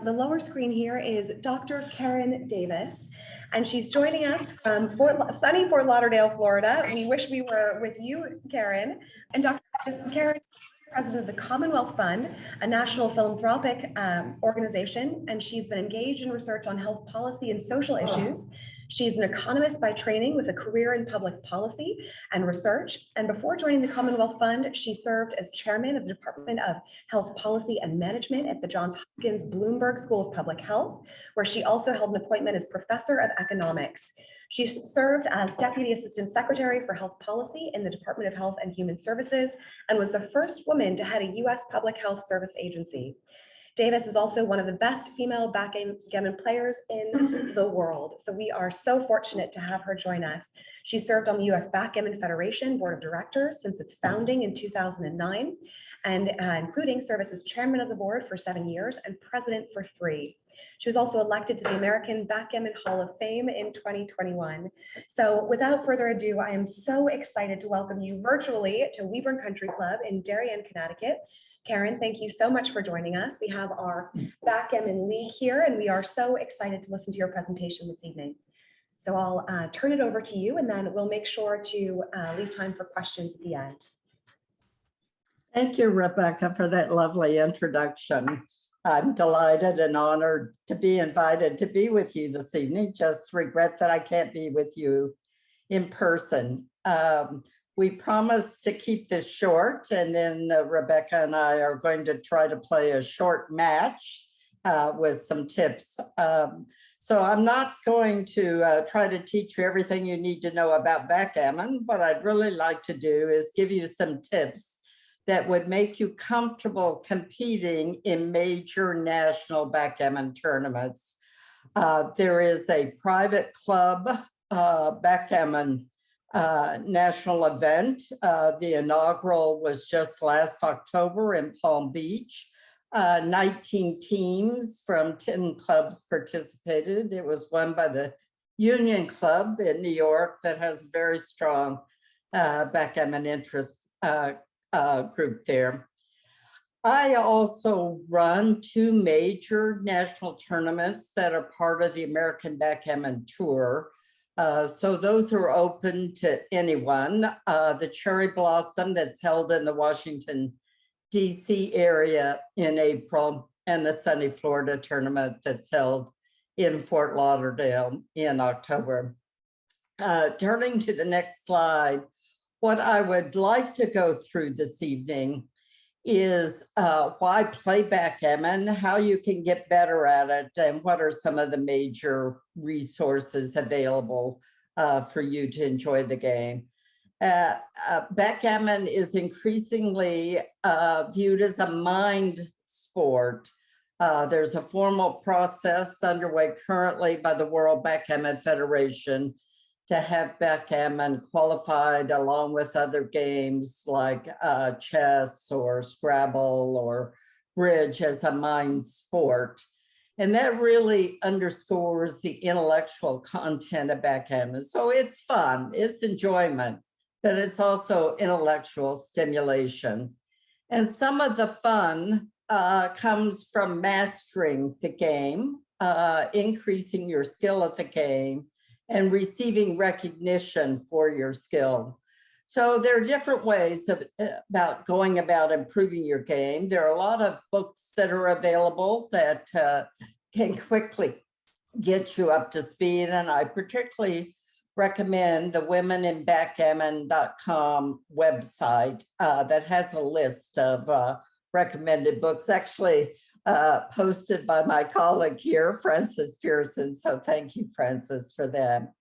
The lower screen here is Dr. Karen Davis, and she's joining us from sunny Fort Lauderdale, Florida. We wish we were with you, Karen. And Dr. Karen is president of the Commonwealth Fund, a national philanthropic organization, and she's been engaged in research on health policy and social issues. She's an economist by training with a career in public policy and research. And before joining the Commonwealth Fund, she served as chairman of the Department of Health Policy and Management at the Johns Hopkins Bloomberg School of Public Health, where she also held an appointment as professor of economics. She served as Deputy Assistant Secretary for Health Policy in the Department of Health and Human Services and was the first woman to head a U.S. public health service agency. Davis is also one of the best female backgammon players in the world. So we are so fortunate to have her join us. She served on the U.S. Backgammon Federation Board of Directors since its founding in 2009, and including service as chairman of the board for 7 years and president for 3. She was also elected to the American Backgammon Hall of Fame in 2021. So without further ado, I am so excited to welcome you virtually to Weyburn Country Club in Darien, Connecticut. Karen, thank you so much for joining us. We have our Backgammon League here, and we are so excited to listen to your presentation this evening. So I'll turn it over to you, and then we'll make sure to leave time for questions at the end. Thank you, Rebecca, for that lovely introduction. I'm delighted and honored to be invited to be with you this evening. Just regret that I can't be with you in person. We promised to keep this short, and then Rebecca and I are going to try to play a short match with some tips. So I'm not going to try to teach you everything you need to know about backgammon. What I'd really like to do is give you some tips that would make you comfortable competing in major national backgammon tournaments. There is a private club backgammon national event. The inaugural was just last October in Palm Beach. 19 teams from 10 clubs participated. It was won by the Union Club in New York that has a very strong backgammon interest group there. I also run 2 major national tournaments that are part of the American Backgammon Tour. So those are open to anyone. The Cherry Blossom that's held in the Washington, D.C. area in April, and the Sunny Florida tournament that's held in Fort Lauderdale in October. Turning to the next slide, what I would like to go through this evening is why play backgammon, how you can get better at it, and what are some of the major resources available for you to enjoy the game. Backgammon is increasingly viewed as a mind sport. There's a formal process underway currently by the World Backgammon Federation to have backgammon qualified along with other games like chess or Scrabble or bridge as a mind sport. And that really underscores the intellectual content of backgammon. So it's fun, it's enjoyment, but it's also intellectual stimulation. And some of the fun comes from mastering the game, increasing your skill at the game, and receiving recognition for your skill. So there are different ways about going about improving your game. There are a lot of books that are available that can quickly get you up to speed. And I particularly recommend the womeninbackgammon.com website that has a list of recommended books, actually posted by my colleague here, Frances Pearson. So thank you, Frances, for that.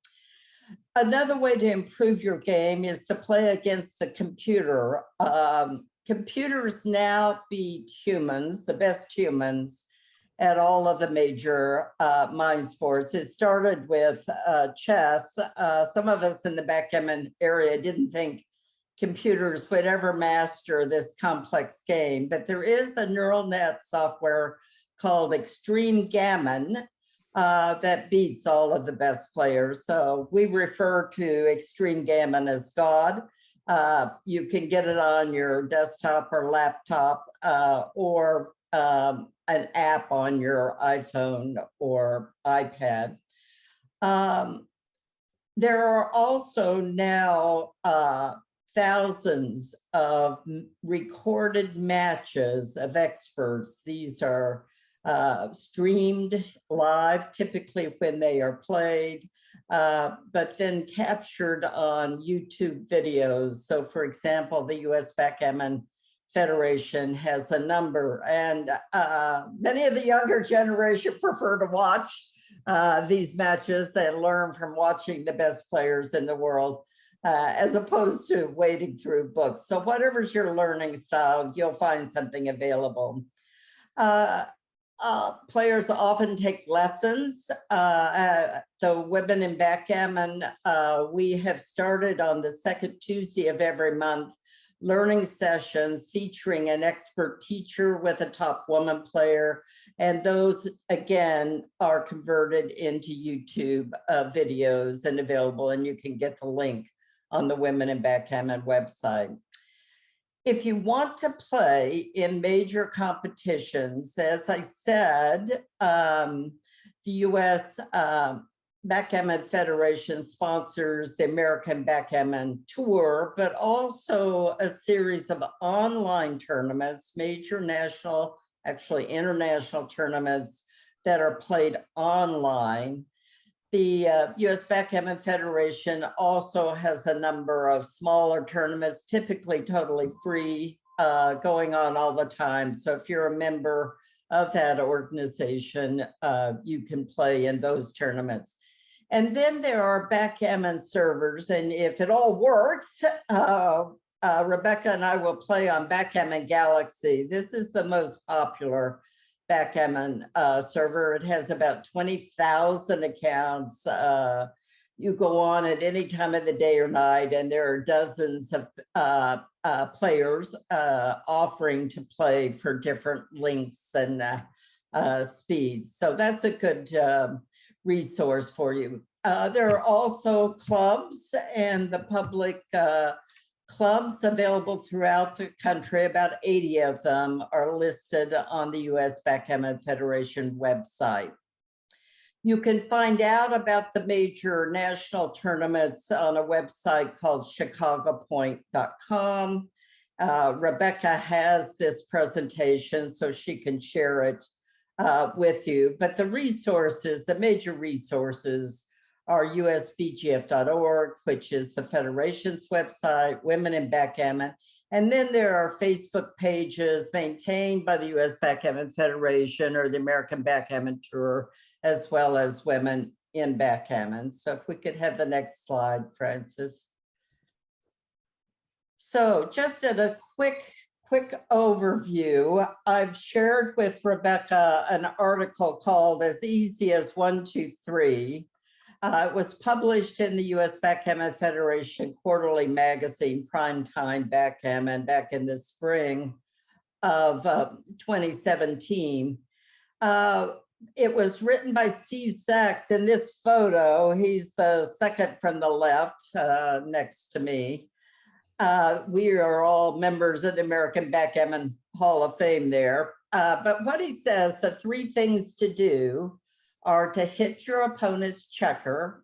Another way to improve your game is to play against the computer. Computers now beat humans, the best humans, at all of the major mind sports. It started with chess. Some of us in the backgammon area didn't think computers would ever master this complex game, but there is a neural net software called Extreme Gammon that beats all of the best players. So we refer to Extreme Gammon as God. You can get it on your desktop or laptop or an app on your iPhone or iPad. There are also now thousands of recorded matches of experts. These are streamed live, typically when they are played, but then captured on YouTube videos. So for example, the US Backgammon Federation has a number, and many of the younger generation prefer to watch these matches and learn from watching the best players in the world, as opposed to wading through books. So whatever's your learning style, you'll find something available. Players often take lessons. So Women in Backgammon, we have started on the second Tuesday of every month, learning sessions featuring an expert teacher with a top woman player. And those, again, are converted into YouTube videos and available, and you can get the link on the Women in Backgammon website. If you want to play in major competitions, as I said, the US Backgammon Federation sponsors the American Backgammon Tour, but also a series of online tournaments, major national, actually international tournaments that are played online. The US Backgammon Federation also has a number of smaller tournaments, typically totally free, going on all the time. So if you're a member of that organization, you can play in those tournaments. And then there are backgammon servers, and if it all works, Rebecca and I will play on Backgammon Galaxy. This is the most popular backgammon server. It has about 20,000 accounts. You go on at any time of the day or night, and there are dozens of players offering to play for different lengths and speeds. So that's a good resource for you. There are also clubs and the public clubs available throughout the country. About 80 of them are listed on the US Backgammon Federation website. You can find out about the major national tournaments on a website called chicagopoint.com. Rebecca has this presentation, so she can share it with you. But the resources, the major resources, are usbgf.org, which is the Federation's website, Women in Backgammon. And then there are Facebook pages maintained by the US Backgammon Federation or the American Backgammon Tour, as well as Women in Backgammon. So if we could have the next slide, Francis. So just at a quick overview, I've shared with Rebecca an article called As Easy as 1, 2, 3. It was published in the US Backgammon Federation quarterly magazine, Primetime Backgammon, back in the spring of 2017. It was written by Steve Sachs. In this photo, he's the second from the left, next to me. We are all members of the American Backgammon Hall of Fame there. But what he says, the 3 things to do are to hit your opponent's checker,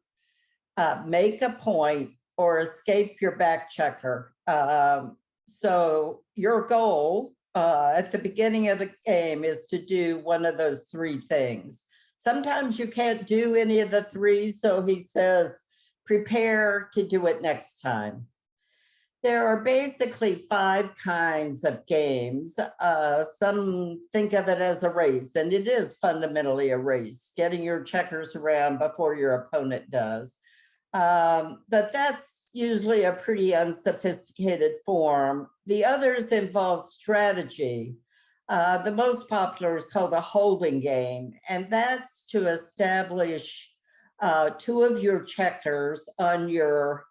make a point, or escape your back checker. So your goal at the beginning of the game is to do one of those 3 things. Sometimes you can't do any of the 3, so he says, prepare to do it next time. There are basically 5 kinds of games. Some think of it as a race, and it is fundamentally a race, getting your checkers around before your opponent does. But that's usually a pretty unsophisticated form. The others involve strategy. The most popular is called a holding game, and that's to establish 2 of your checkers on your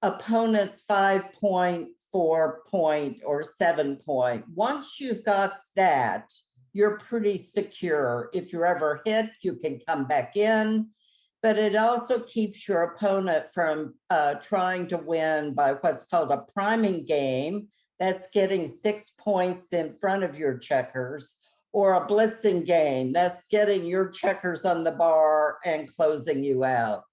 opponent's 5-point, 4-point, or 7-point. Once you've got that, you're pretty secure. If you're ever hit, you can come back in, but it also keeps your opponent from trying to win by what's called a priming game. That's getting 6 points in front of your checkers, or a blitzing game. That's getting your checkers on the bar and closing you out.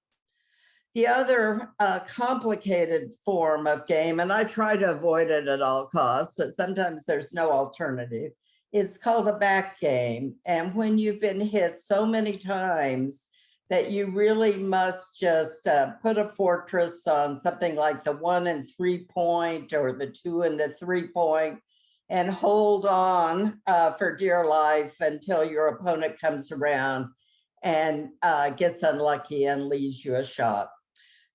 The other complicated form of game, and I try to avoid it at all costs, but sometimes there's no alternative, is called a back game. And when you've been hit so many times that you really must just put a fortress on something like the 1 and 3 point or the 2 and the 3 point and hold on for dear life until your opponent comes around and gets unlucky and leaves you a shot.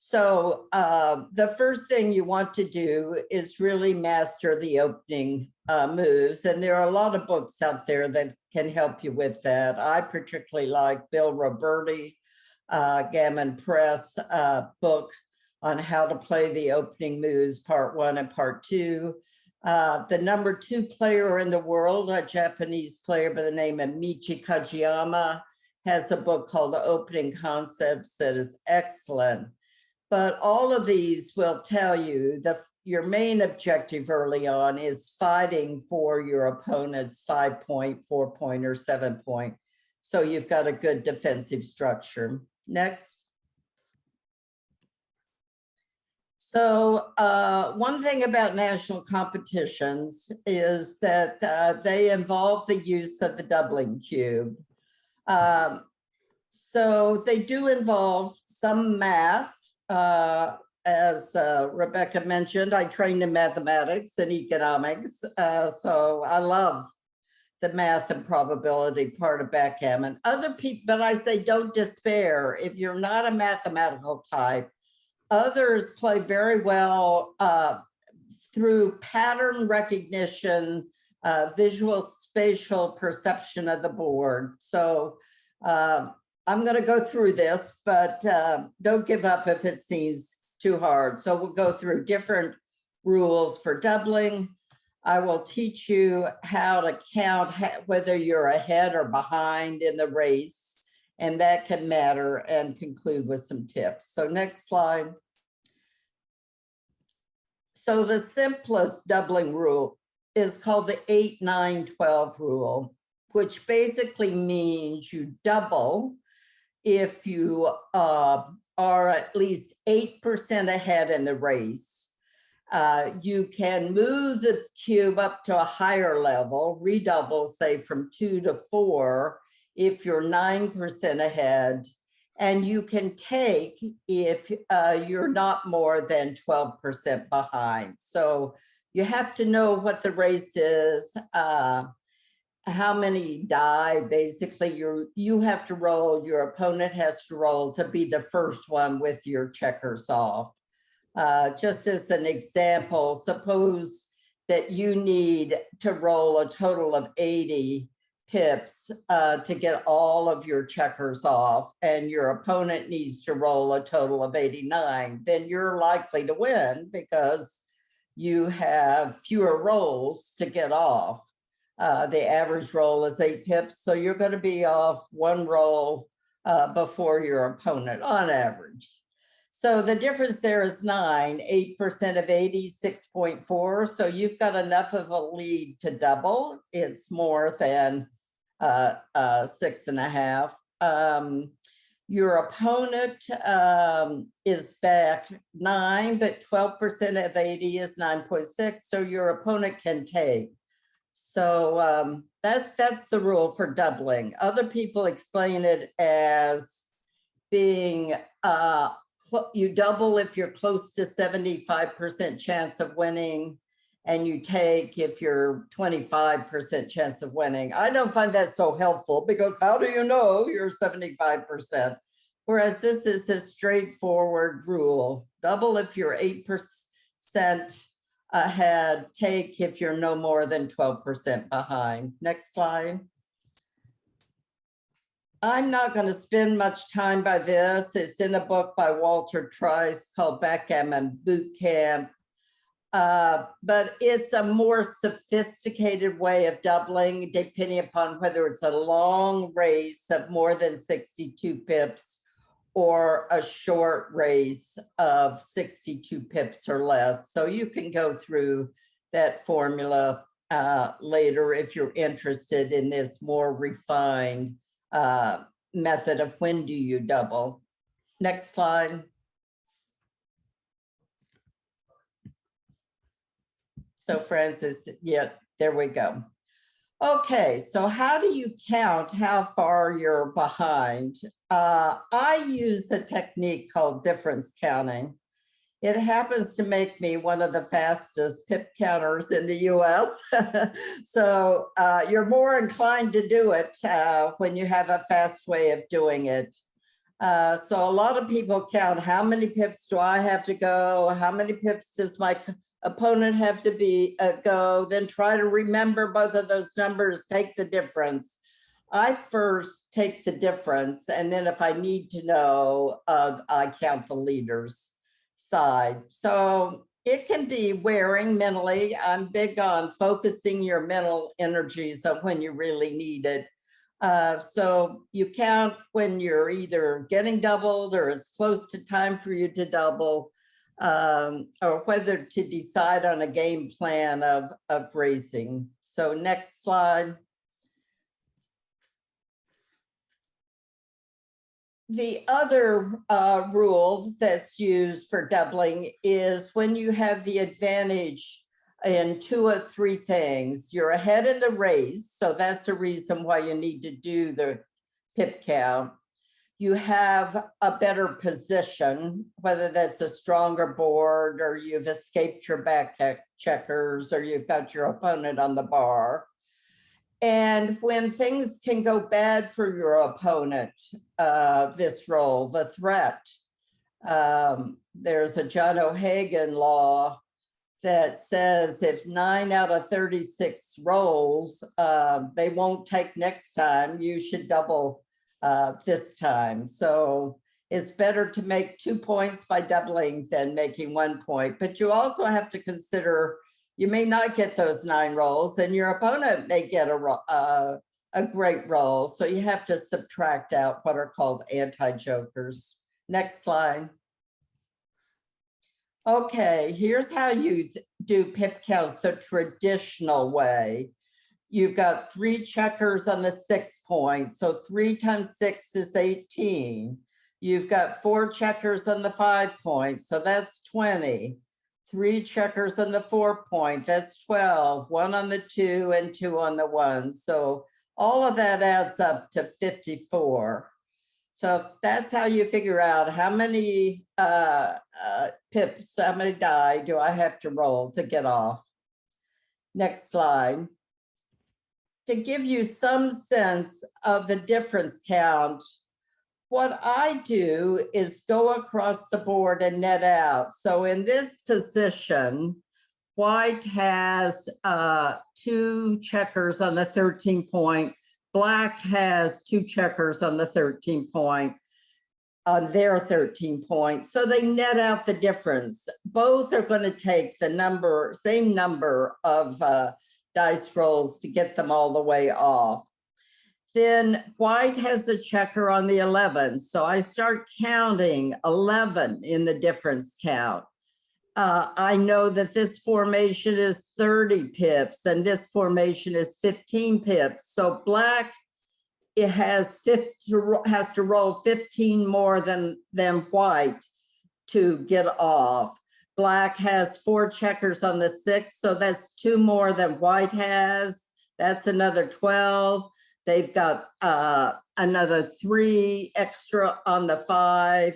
So the first thing you want to do is really master the opening moves. And there are a lot of books out there that can help you with that. I particularly like Bill Roberti, Gammon Press book on how to play the opening moves, part 1 and part 2. The number 2 player in the world, a Japanese player by the name of Michi Kajiyama, has a book called The Opening Concepts that is excellent. But all of these will tell you that your main objective early on is fighting for your opponent's 5 point, 4 point, or 7 point. So you've got a good defensive structure. Next. So one thing about national competitions is that they involve the use of the doubling cube. So they do involve some math. As Rebecca mentioned, I trained in mathematics and economics, so I love the math and probability part of backgammon. Other people, but I say don't despair. If you're not a mathematical type, others play very well through pattern recognition, visual spatial perception of the board. So I'm going to go through this, but don't give up if it seems too hard. So we'll go through different rules for doubling. I will teach you how to count whether you're ahead or behind in the race, and that can matter, and conclude with some tips. So next slide. So the simplest doubling rule is called the 8-9-12 rule, which basically means you double if you are at least 8% ahead in the race. You can move the cube up to a higher level, redouble, say from 2 to 4, if you're 9% ahead. And you can take if you're not more than 12% behind. So you have to know what the race is, how many die. Basically, you have to roll, your opponent has to roll to be the first one with your checkers off. Just as an example, suppose that you need to roll a total of 80 pips to get all of your checkers off, and your opponent needs to roll a total of 89, then you're likely to win because you have fewer rolls to get off. The average roll is 8 pips, so you're going to be off 1 roll before your opponent on average. So the difference there is 9, 8% of 80, 6.4. So you've got enough of a lead to double. It's more than 6.5. Your opponent is back 9, but 12% of 80 is 9.6. So your opponent can take. So that's the rule for doubling. Other people explain it as being you double if you're close to 75% chance of winning, and you take if you're 25% chance of winning. I don't find that so helpful because how do you know you're 75%? Whereas this is a straightforward rule. Double if you're 8% ahead, take if you're no more than 12% behind. Next slide. I'm not going to spend much time by this. It's in a book by Walter Trice called Backgammon Boot Camp. But it's a more sophisticated way of doubling, depending upon whether it's a long race of more than 62 pips or a short race of 62 pips or less. So you can go through that formula later if you're interested in this more refined method of when do you double. Next slide. So Francis, yeah, there we go. Okay, so how do you count how far you're behind? I use a technique called difference counting. It happens to make me one of the fastest pip counters in the US. So you're more inclined to do it when you have a fast way of doing it. So a lot of people count how many pips do I have to go? How many pips does my opponent have to go? Then try to remember both of those numbers, take the difference. I first take the difference, and then if I need to know, I count the leaders side. So it can be wearing mentally. I'm big on focusing your mental energies on when you really need it. So you count when you're either getting doubled or it's close to time for you to double, or whether to decide on a game plan of racing. So next slide. The other rule that's used for doubling is when you have the advantage in 2 or 3 things. You're ahead in the race, so that's the reason why you need to do the pip count. You have a better position, whether that's a stronger board or you've escaped your back checkers or you've got your opponent on the bar. And when things can go bad for your opponent, this roll, the threat, there's a John O'Hagan law that says if 9 out of 36 rolls, they won't take next time, you should double this time. So it's better to make 2 points by doubling than making 1 point. But you also have to consider you may not get those 9 rolls and your opponent may get a great roll. So you have to subtract out what are called anti-jokers. Next slide. Okay, here's how you do pip counts the traditional way. You've got 3 checkers on the 6 point. So 3 times 6 is 18. You've got 4 checkers on the 5 point. So that's 20. 3 checkers on the 4 point, that's 12, 1 on the 2 and 2 on the 1. So all of that adds up to 54. So that's how you figure out how many pips, how many die do I have to roll to get off. Next slide. To give you some sense of the difference count, what I do is go across the board and net out. So in this position, white has 2 checkers on the 13 point. Black has 2 checkers on the 13 point, on their 13 point. So they net out the difference. Both are going to take the same number of dice rolls to get them all the way off. Then white has a checker on the 11. So I start counting 11 in the difference count. I know that this formation is 30 pips and this formation is 15 pips. So black, it has to roll 15 more than white to get off. Black has 4 checkers on the 6. So that's 2 more than white has. That's another 12. They've got another 3 extra on the 5.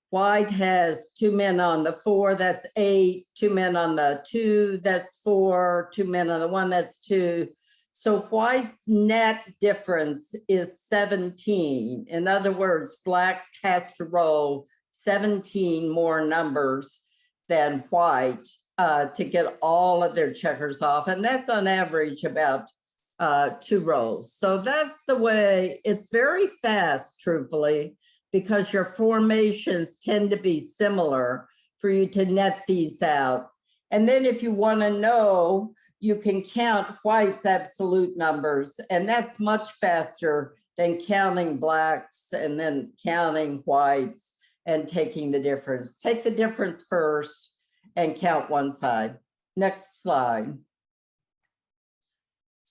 White has 2 men on the 4, that's 8. 2 men on the 2, that's 4. 2 men on the 1, that's 2. So white's net difference is 17. In other words, black has to roll 17 more numbers than white to get all of their checkers off. And that's on average about 2 rolls. So that's the way. It's very fast, truthfully, because your formations tend to be similar for you to net these out. And then if you want to know, you can count white's absolute numbers, and that's much faster than counting blacks and then counting whites and taking the difference. Take the difference first and count one side. Next slide.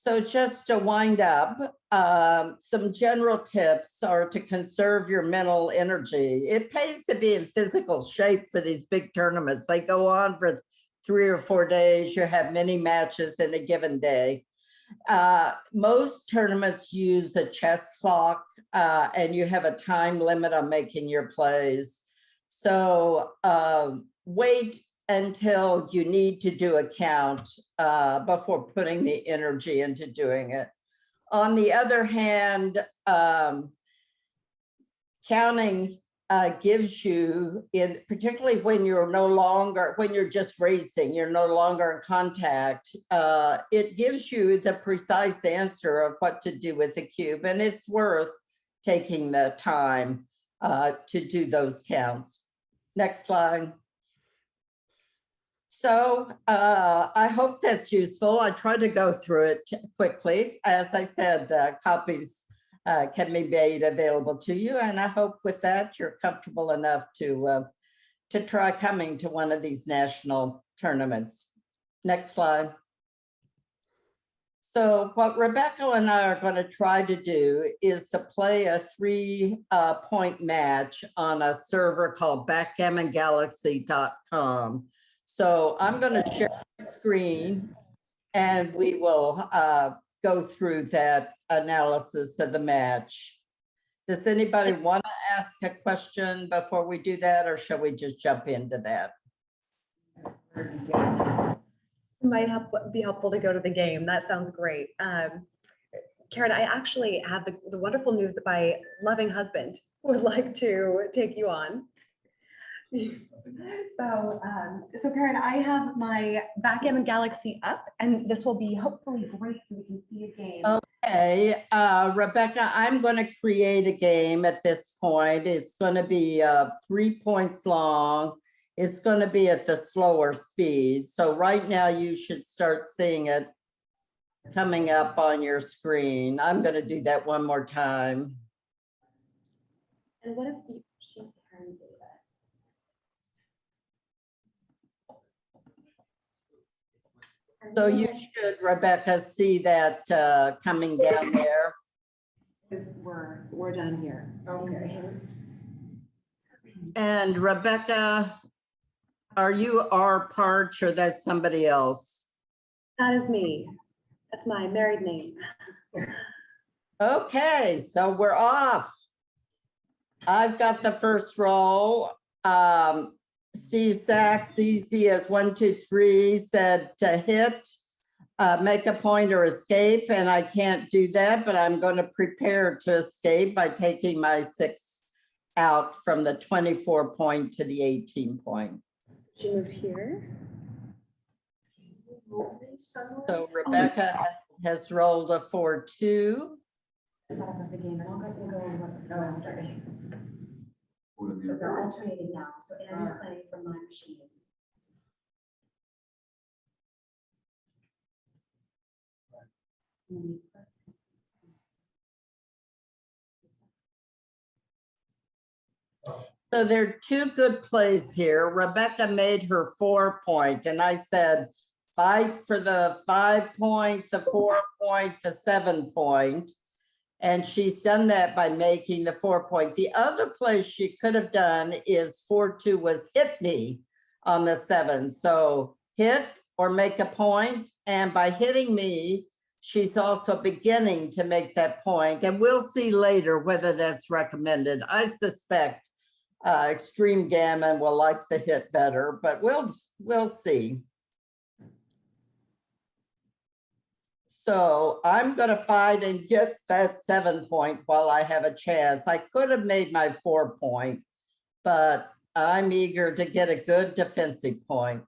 So just to wind up, some general tips are to conserve your mental energy. It pays to be in physical shape for these big tournaments. They go on for 3 or 4 days. You have many matches in a given day. Most tournaments use a chess clock, and you have a time limit on making your plays. So wait until you need to do a count before putting the energy into doing it. On the other hand, counting gives you, particularly when you're just racing, you're no longer in contact, it gives you the precise answer of what to do with the cube, and it's worth taking the time to do those counts. Next slide. So I hope that's useful. I tried to go through it quickly. As I said, copies can be made available to you. And I hope with that, you're comfortable enough to try coming to one of these national tournaments. Next slide. So what Rebecca and I are going to try to do is to play a 3-point match on a server called backgammongalaxy.com. So I'm going to share my screen and we will go through that analysis of the match. Does anybody want to ask a question before we do that, or shall we just jump into that? It might be helpful to go to the game. That sounds great. Karen, I actually have the wonderful news that my loving husband would like to take you on. So Karen, I have my Backgammon Galaxy up, and this will be hopefully great so we can see a game. Okay, Rebecca, I'm going to create a game at this point. It's going to be 3 points long. It's going to be at the slower speed. So right now you should start seeing it coming up on your screen. I'm going to do that one more time. And what is she's Karen Davis? So you should, Rebecca, see that coming down there. We're down here. Okay. And Rebecca, are you our Parch or that's somebody else? That is me. That's my married name. Okay, so we're off. I've got the first roll. Steve Sachs, easy as 1, 2, 3, said to hit, make a point or escape, and I can't do that, but I'm going to prepare to escape by taking my 6 out from the 24 point to the 18 point. She moved here. So Rebecca has rolled a 4-2. Set up of the game, and I'll go after. So they're alternating now. So Annie's playing from my machine. So there are 2 good plays here. Rebecca made her 4 point, and I said, fight for the 5 point, the 4 point, the 7 point. And she's done that by making the 4 point. The other play she could have done is 4-2 was hit me on the 7. So hit or make a point. And by hitting me, she's also beginning to make that point. And we'll see later whether that's recommended. I suspect Extreme Gammon will like the hit better, but we'll see. So I'm going to fight and get that 7 point while I have a chance. I could have made my 4 point, but I'm eager to get a good defensive point.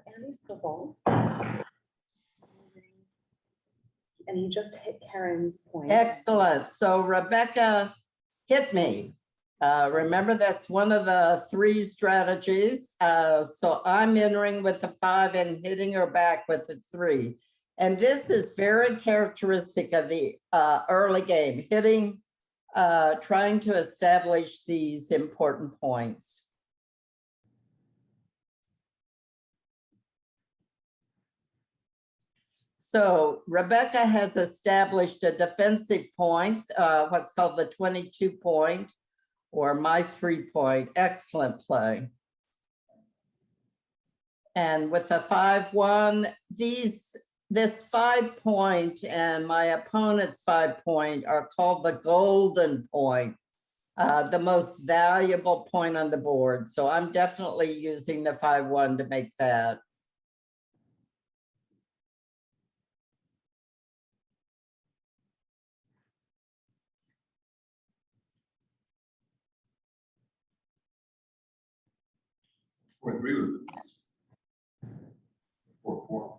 Annie's purple. And he just hit Karen's point. Excellent. So Rebecca hit me. Remember, that's one of the 3 strategies. So I'm entering with a 5 and hitting her back with a 3. And this is very characteristic of the early game, hitting trying to establish these important points. So Rebecca has established a defensive point, what's called the 22 point, or my 3 point. Excellent play. And with a 5-1, this 5 point and my opponent's 5 point are called the golden point, the most valuable point on the board. So I'm definitely using the 5-1 to make that. Or 3 would be nice. 4-4.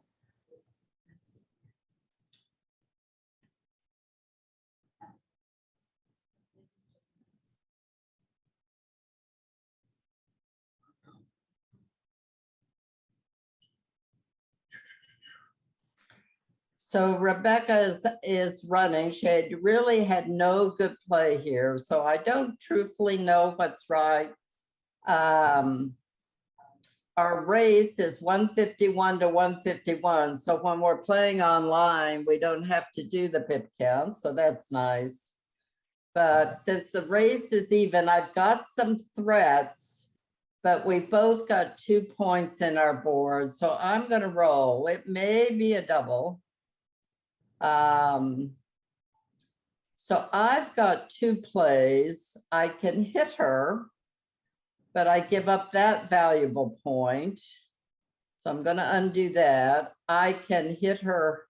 So Rebecca is running. She really had no good play here. So I don't truthfully know what's right. Our race is 151 to 151. So when we're playing online, we don't have to do the pip count. So that's nice. But since the race is even, I've got some threats, but we both got 2 points in our board. So I'm going to roll. It may be a double. So I've got 2 plays. I can hit her, but I give up that valuable point. So I'm going to undo that. I can hit her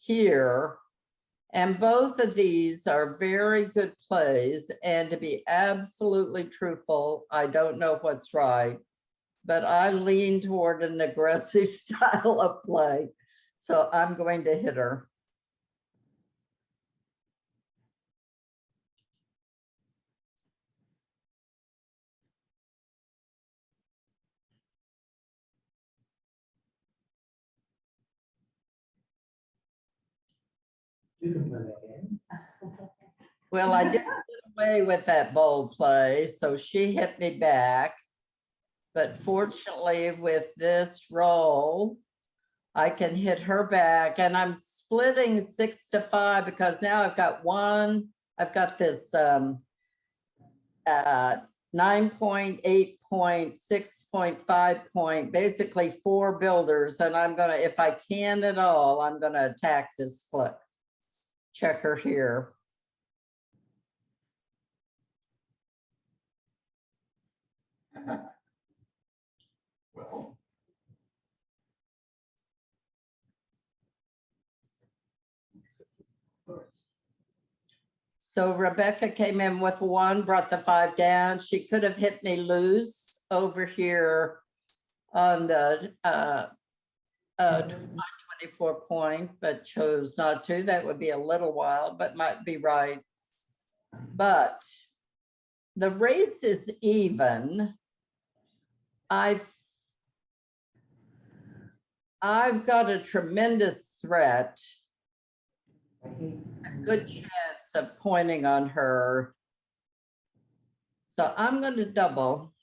here. And both of these are very good plays. And to be absolutely truthful, I don't know what's right, but I lean toward an aggressive style of play. So I'm going to hit her. You can play that game. Well, I did get away with that bold play, so she hit me back. But fortunately, with this roll, I can hit her back, and I'm splitting 6 to 5 because now I've got this 9 point, 8 point, 6.5 point, basically 4 builders, and I'm gonna, if I can at all, I'm gonna attack this split checker here. Well, So Rebecca came in with 1, brought the 5 down. She could have hit me loose over here on the 24 point, but chose not to. That would be a little wild, but might be right. But the race is even. I've got a tremendous threat, a good chance of pointing on her. So I'm going to double.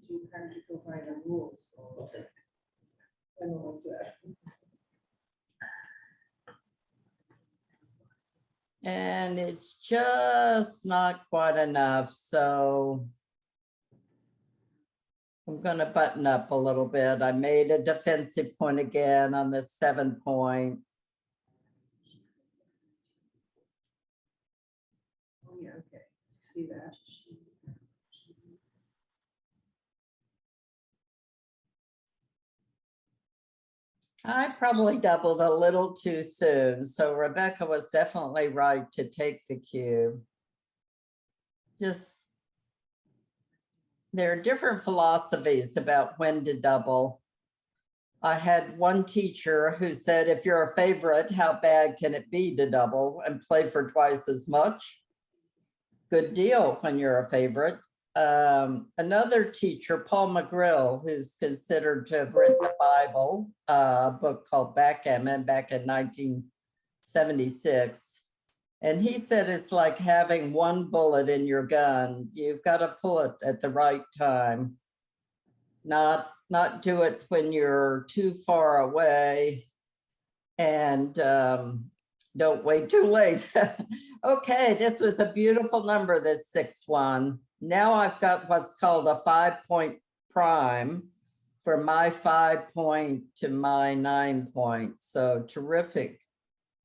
You kind of go by the rules. Okay. I don't like that. And it's just not quite enough. So I'm going to button up a little bit. I made a defensive point again on the 7 point. Oh, yeah, okay. See that. I probably doubled a little too soon. So Rebecca was definitely right to take the cube. Just, there are different philosophies about when to double. I had one teacher who said, if you're a favorite, how bad can it be to double and play for twice as much? Good deal when you're a favorite. Another teacher, Paul McGrill, who's considered to have written the Bible, a book called Backgammon back in 1976. And he said it's like having one bullet in your gun. You've got to pull it at the right time. Not do it when you're too far away, and don't wait too late. Okay, this was a beautiful number, this 6-1. Now I've got what's called a 5-point prime for my 5-point to my 9-point. So terrific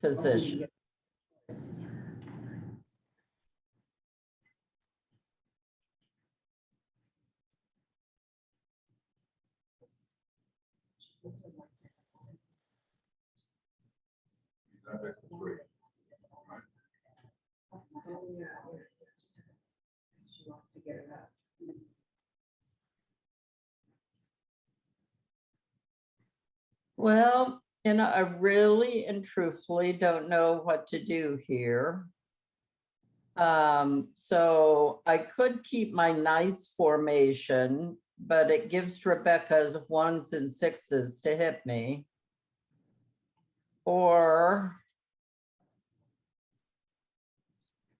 position. You got that for free. Right? Oh, yeah. She wants to get it up. Well, I really and truthfully don't know what to do here. So I could keep my nice formation, but it gives Rebecca's 1s and 6s to hit me. Or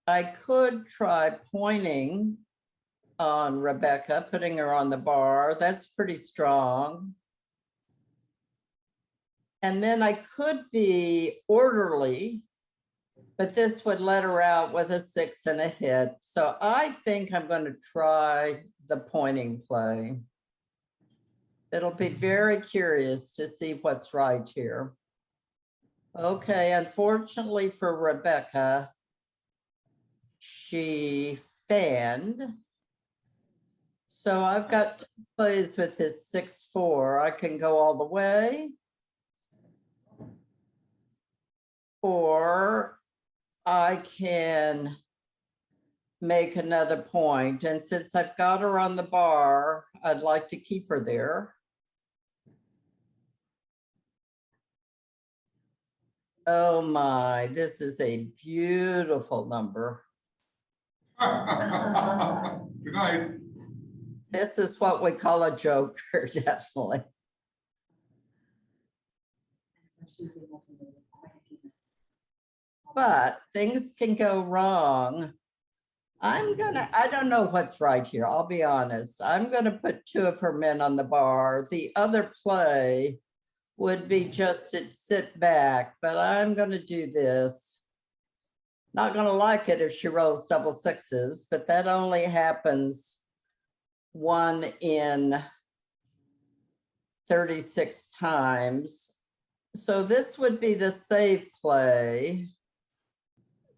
I could try pointing on Rebecca, putting her on the bar. That's pretty strong. And then I could be orderly, but this would let her out with a 6 and a hit. So I think I'm going to try the pointing play. It'll be very curious to see what's right here. Okay, unfortunately for Rebecca, she fanned. So I've got 2 plays with his 6-4. I can go all the way, or I can make another point. And since I've got her on the bar, I'd like to keep her there. Oh my, this is a beautiful number. Good night. This is what we call a joker, definitely. But things can go wrong. I don't know what's right here. I'll be honest. I'm gonna put 2 of her men on the bar. The other play would be just to sit back, but I'm gonna do this. Not gonna like it if she rolls double 6s, but that only happens 1 in 36 times. So this would be the safe play,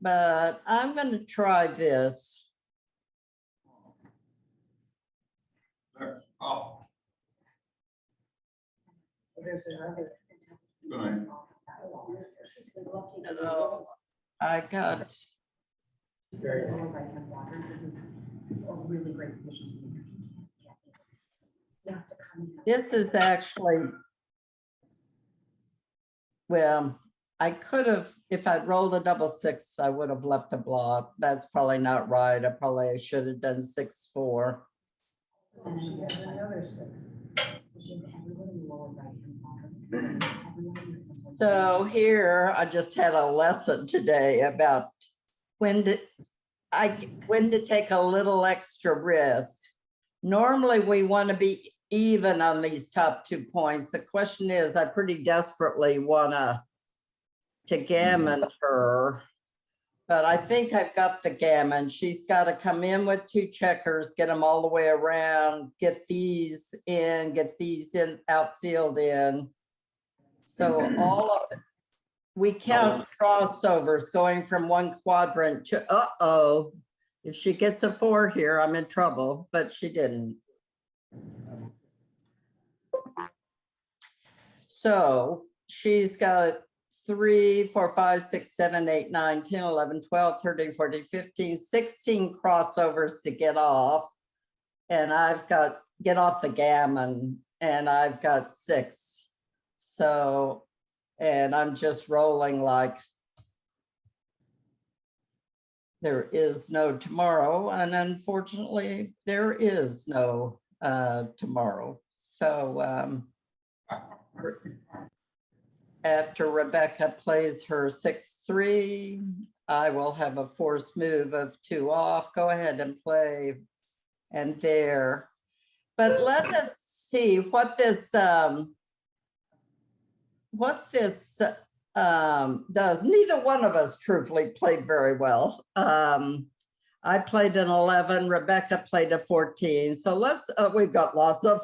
but I'm going to try this. There. Oh, There's another. good night. So I got, Very lower right-hand quadrant, this is a really great position to be because he can't get it. He has to come in. this is actually, well, I could have, if I'd rolled a double 6, I would have left a block. That's probably not right. I probably should have done 6-4. And she has another 6. So she has everyone in the lower right-hand quadrant. Everyone in the- So here, I just had a lesson today about when to take a little extra risk. Normally, we want to be even on these top 2 points. The question is, I pretty desperately want to gammon her, but I think I've got the gammon. She's got to come in with 2 checkers, get them all the way around, get these in, outfield in. So all of it. We count crossovers going from one quadrant to, uh-oh, if she gets a 4 here, I'm in trouble, but she didn't. So she's got 3, 4, 5, 6, 7, 8, 9, 10, 11, 12, 13, 14, 15, 16 crossovers to get off. And I've got, get off the gammon, and I've got 6. So, and I'm just rolling like there is no tomorrow. And unfortunately, there is no tomorrow. So after Rebecca plays her 6-3, I will have a forced move of 2 off. Go ahead and play. And there. But let us see what this does. Neither one of us truthfully played very well. I played an 11, Rebecca played a 14. So we've got lots of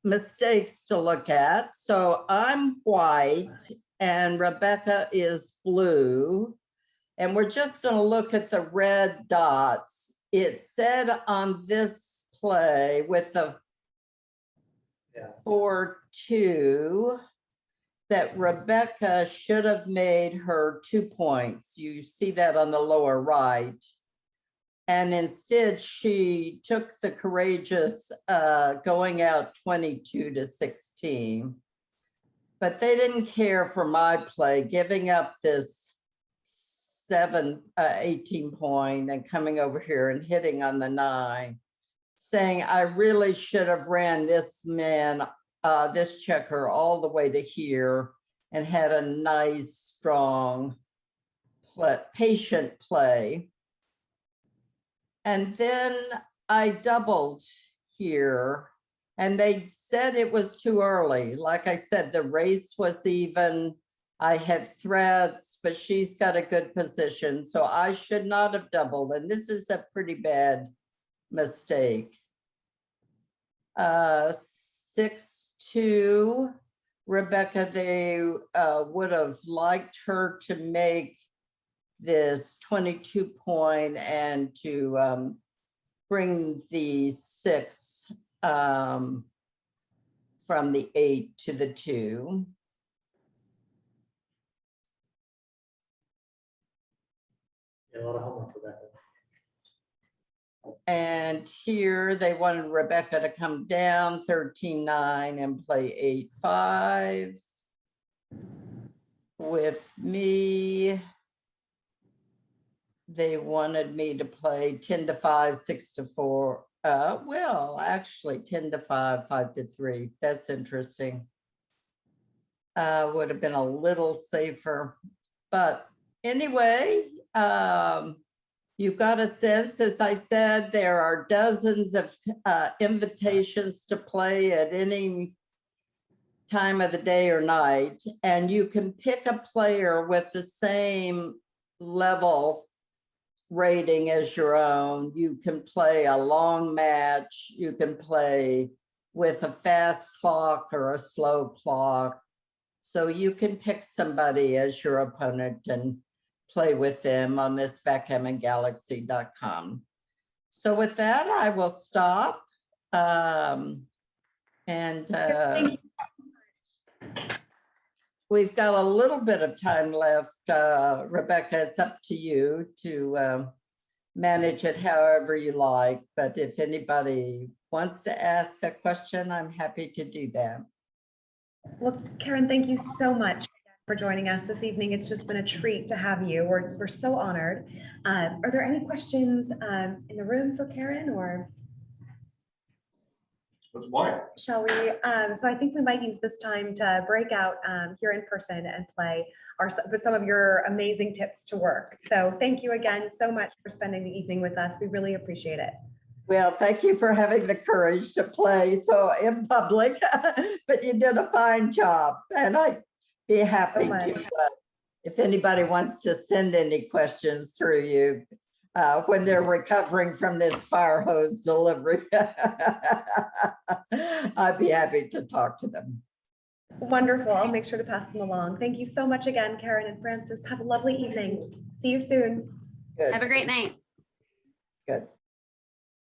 mistakes to look at. So I'm white and Rebecca is blue. And we're just going to look at the red dots. It said on this play with the 4-2 that Rebecca should have made her 2 points. You see that on the lower right. And instead she took the courageous going out 22-16. But they didn't care for my play, giving up this 18 point and coming over here and hitting on the 9, saying I really should have ran this man, this checker all the way to here and had a nice, strong, patient play. And then I doubled here and they said it was too early. Like I said, the race was even. I had threads, but she's got a good position. So I should not have doubled. And this is a pretty bad mistake. 6-2, Rebecca, they would have liked her to make this 22 point and to bring the 6 from the 8 to the 2. A lot of homework, Rebecca. And here they wanted Rebecca to come down 13-9 and play 8-5 with me. They wanted me to play 10-5, 6-4. Well, actually 10-5, 5-3. That's interesting. Would have been a little safer, but anyway, you've got a sense, as I said, there are dozens of invitations to play at any time of the day or night, and you can pick a player with the same level rating as your own. You can play a long match, you can play with a fast clock or a slow clock. So you can pick somebody as your opponent and play with them on this backgammongalaxy.com. So with that, I will stop. We've got a little bit of time left. Rebecca, it's up to you to manage it however you like. But if anybody wants to ask a question, I'm happy to do that. Well, Karen, thank you so much for joining us this evening. It's just been a treat to have you. We're so honored. Are there any questions in the room for Karen, or Let's play. shall we? So I think we might use this time to break out here in person and play with some of your amazing tips to work. So thank you again so much for spending the evening with us. We really appreciate it. Well, thank you for having the courage to play so in public, but you did a fine job, and I'd be happy to, if anybody wants to send any questions through you when they're recovering from this fire hose delivery, I'd be happy to talk to them. Wonderful. I'll make sure to pass them along. Thank you so much again, Karen and Francis. Have a lovely evening. See you soon. Good. Have a great night. Good.